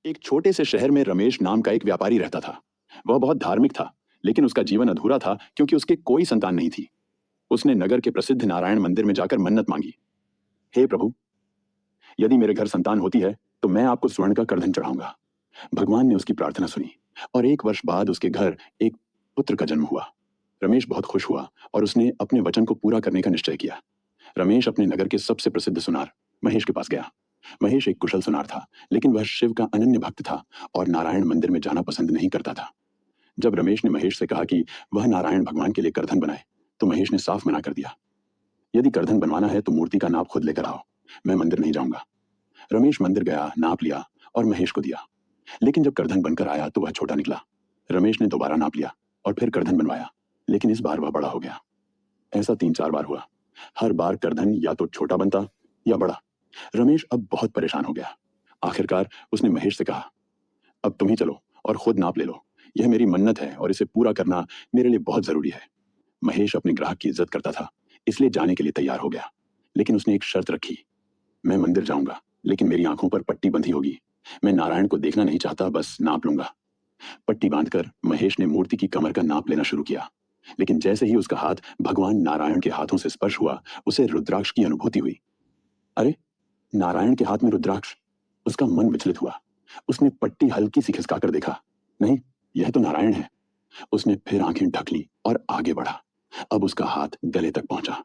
एक छोटे से शहर में रमेश नाम का एक व्यापारी रहता था। वह बहुत धार्मिक था, लेकिन उसका जीवन अधूरा था क्योंकि उसके कोई संतान नहीं थी। उसने नगर के प्रसिद्ध नारायण मंदिर में जाकर मन्नत मांगी। हे प्रभु, यदि मेरे घर संतान होती है तो मैं आपको स्वर्ण का करधन चढ़ाऊंगा। भगवान ने उसकी प्रार्थना सुनी और 1 वर्ष बाद उसके घर एक पुत्र का जन्म हुआ। रमेश बहुत खुश हुआ और उसने अपने वचन को पूरा करने का निश्चय किया। रमेश अपने नगर के सबसे प्रसिद्ध सुनार महेश के पास गया। महेश एक कुशल सुनार था, लेकिन वह शिव का अनन्य भक्त था और नारायण मंदिर में जाना पसंद नहीं करता था। जब रमेश ने महेश से कहा कि वह नारायण भगवान के लिए करधन बनाए, तो महेश ने साफ मना कर दिया। यदि करधन बनवाना है तो मूर्ति का नाप खुद लेकर आओ, मैं मंदिर नहीं जाऊंगा। रमेश मंदिर गया, नाप लिया और महेश को दिया। लेकिन जब करधन बनकर आया तो वह छोटा निकला। रमेश ने दोबारा नाप लिया और फिर करधन बनवाया, लेकिन इस बार वह बड़ा हो गया। ऐसा 3-4 बार हुआ। हर बार करधन या तो छोटा बनता या बड़ा। रमेश अब बहुत परेशान हो गया। आखिरकार उसने महेश से कहा, अब तुम ही चलो और खुद नाप ले लो। यह मेरी मन्नत है और इसे पूरा करना मेरे लिए बहुत जरूरी है। महेश अपने ग्राहक की इज्जत करता था, इसलिए जाने के लिए तैयार हो गया। लेकिन उसने एक शर्त रखी, मैं मंदिर जाऊंगा, लेकिन मेरी आंखों पर पट्टी बंधी होगी। मैं नारायण को देखना नहीं चाहता, बस नाप लूंगा। पट्टी बांधकर महेश ने मूर्ति की कमर का नाप लेना शुरू किया। लेकिन जैसे ही उसका हाथ भगवान नारायण के हाथों से स्पर्श हुआ, उसे रुद्राक्ष की अनुभूति हुई। अरे, नारायण के हाथ में रुद्राक्ष! उसका मन विचलित हुआ। उसने पट्टी हल्की सी खिसकाकर देखा, नहीं, यह तो नारायण है। उसने फिर आंखें ढक ली और आगे बढ़ा। अब उसका हाथ गले तक पहुंचा।